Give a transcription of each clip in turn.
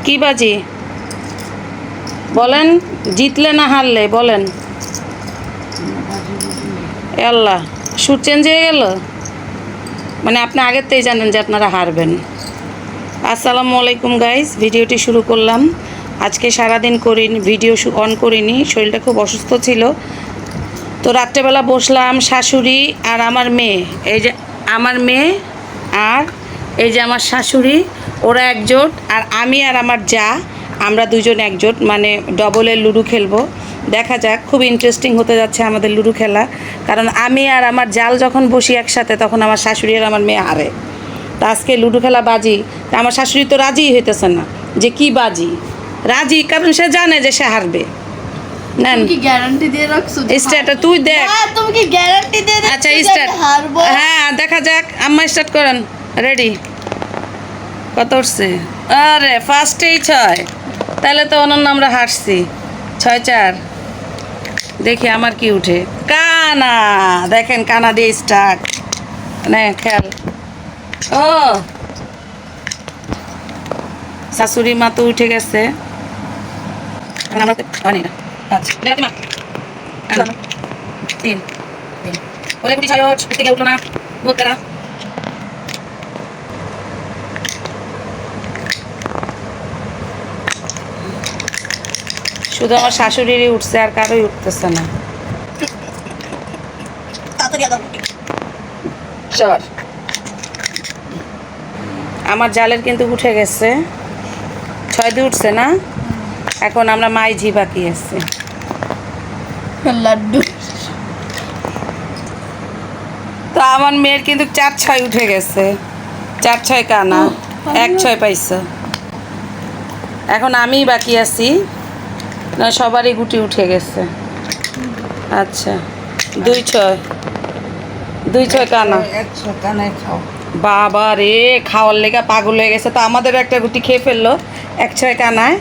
কি বাজি বলেন, জিতলে না হারলে বলেন। আল্লাহ, সুর চেঞ্জ হয়ে গেল, মানে আপনি আগের থেকেই জানেন যে আপনারা হারবেন। আসসালামু আলাইকুম গাইস, ভিডিওটি শুরু করলাম। আজকে সারাদিন করিনি, ভিডিও অন করিনি, শরীরটা খুব অসুস্থ ছিল। তো রাত্রেবেলা বসলাম, শাশুড়ি আর আমার মেয়ে, এই যে আমার মেয়ে আর এই যে আমার শাশুড়ি, ওরা একজোট, আর আমি আর আমার যা, আমরা দুজন একজোট, মানে ডবলের লুডো খেলবো। দেখা যাক, খুব ইন্টারেস্টিং হতে যাচ্ছে আমাদের লুডো খেলা। কারণ আমি আর আমার জাল যখন বসি একসাথে, তখন আমার শাশুড়ি আর আমার মেয়ে হারে। তা আজকে লুডো খেলা বাজি, তা আমার শাশুড়ি তো রাজিই হইতেছে না যে কি বাজি। রাজি, কারণ সে জানে যে সে হারবে। নেন, তুমি কি গ্যারান্টি দিয়ে রাখছো? স্টার্ট তুই দেখ। না, তুমি কি গ্যারান্টি দিয়ে রাখছো? আচ্ছা যে স্টার্ট। আমি হারবো? হ্যাঁ দেখা যাক, আম্মা স্টার্ট করেন। রেডি? কত উঠছে? আরে ফার্স্টেই 6, তাহলে তো অনন্য আমরা হারছি। 6-4। দেখি আমার কি উঠে। কানা, দেখেন কানা দিয়ে স্টার্ট। নে খেল। ও শাশুড়ি মা তো উঠে গেছে। আমরা তো পারি না। আচ্ছা মা 3 ওরে কুটি 6 থেকে উঠলো না বুক করা। শুধু আমার শাশুড়িরই উঠছে, আর কারোই উঠতেছে না। চল, আমার জালের কিন্তু উঠে গেছে। 6 দিয়ে উঠছে না। এখন আমরা মাইঝি বাকি আছে। লাড্ডু। তো আমার মেয়ের কিন্তু 4-6 উঠে গেছে। 4-6 কানা, 1-6 পাইছে। এখন আমিই বাকি আছি, না সবারই গুটি উঠে গেছে। আচ্ছা 2-6, 2-6 কানা। 100 কানায় খাও। বাবা রে, খাওয়ার লেগা পাগল হয়ে গেছে। তো আমাদেরও একটা গুটি খেয়ে ফেললো 1-6 কানায়।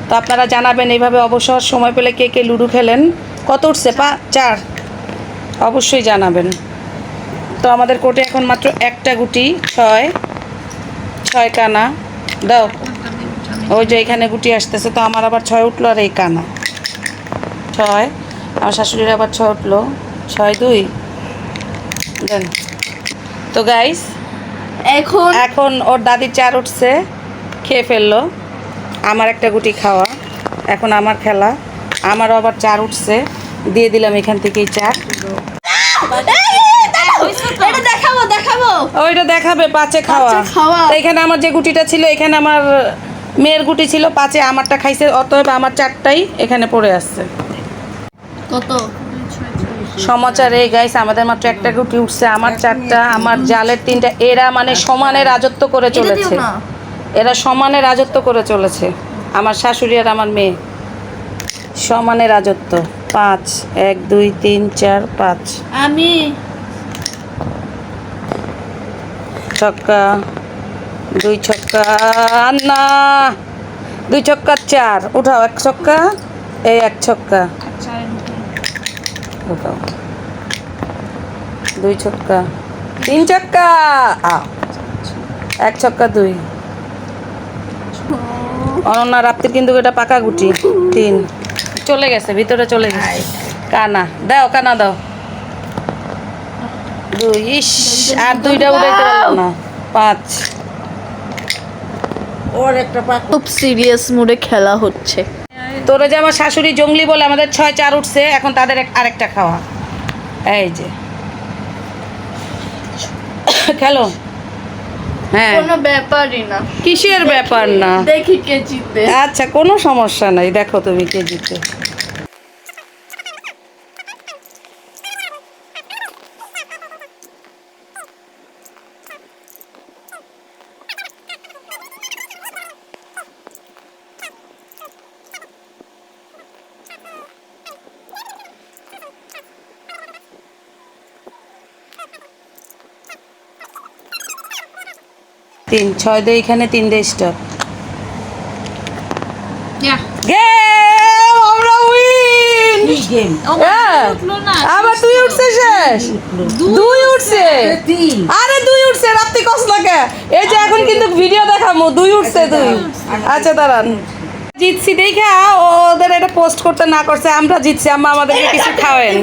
তো আপনারা জানাবেন এইভাবে অবসর সময় পেলে কে কে লুডো খেলেন। কত উঠছে? 4। অবশ্যই জানাবেন। তো আমাদের কোর্টে এখন মাত্র একটা গুটি। 6 কানা দাও। ওই যে এখানে গুটি আসতেছে, তো আমার আবার 6 উঠলো, আর এই কানা 6। আমার শাশুড়ির আবার 6 উঠলো। 6-2 দেন। তো গাইস, এখন ওর দাদির 4 উঠছে, খেয়ে ফেললো। আমার একটা গুটি খাওয়া, এখন আমার খেলা। আমারও আবার 4 উঠছে, দিয়ে দিলাম এখান থেকেই 4। এটা দেখাবো দেখাবো। ওইটা দেখাবে 5-এ খাওয়া। তো এখানে আমার যে গুটিটা ছিল, এখানে আমার মেয়ের গুটি ছিল 5-এ, আমারটা খাইছে, অতএব আমার 4টাই এখানে পড়ে আসছে। কত? সমাচার এই গাইস, আমাদের মাত্র একটা গুটি উঠছে, আমার 4টা, আমার জালের 3টা। এরা মানে সমানে রাজত্ব করে চলেছে, এরা সমানে রাজত্ব করে চলেছে। আমার শাশুড়ি আর আমার মেয়ে সমানে রাজত্ব। 5, 1 2 3 4 5। আমি ছক্কা, 2 ছক্কা, না 2 ছক্কা 4। উঠাও 1 ছক্কা, এই 1 ছক্কা উঠাও। 2 ছক্কা, 3 ছক্কা, 1 ছক্কা 2। অনন্যা রাত্রির কিন্তু এটা পাকা গুটি। 3 চলে গেছে, ভিতরে চলে গেছে। কানা দাও, কানা দাও। 2, ইস, আর 2টা উঠাইতে পারলো না। 5। ওর একটা খুব সিরিয়াস মুডে খেলা হচ্ছে। তোরে যে আমার শাশুড়ি জঙ্গলি বলে, আমাদের 6-4 উঠছে, এখন তাদের আরেকটা খাওয়া। এই যে খেলো। হ্যাঁ, কোনো ব্যাপারই না। কিসের ব্যাপার না? দেখি কে জিতে। আচ্ছা কোনো সমস্যা নাই, দেখো তুমি কে জিতে। তিন 6 দিয়ে এখানে 3 দিয়ে স্টপ। আমরা উইন। গেম আবার 2 উঠছে শেষ 2 উঠছে আরে 2 উঠছে রাত্রি কসলাকে এই যে এখন কিন্তু ভিডিও দেখামু 2 উঠছে 2 আচ্ছা দাঁড়ান জিতছি দেখা ওদের এটা পোস্ট করতে না করছে আমরা জিতছি আম্মা আমাদেরকে কিছু খাওয়ান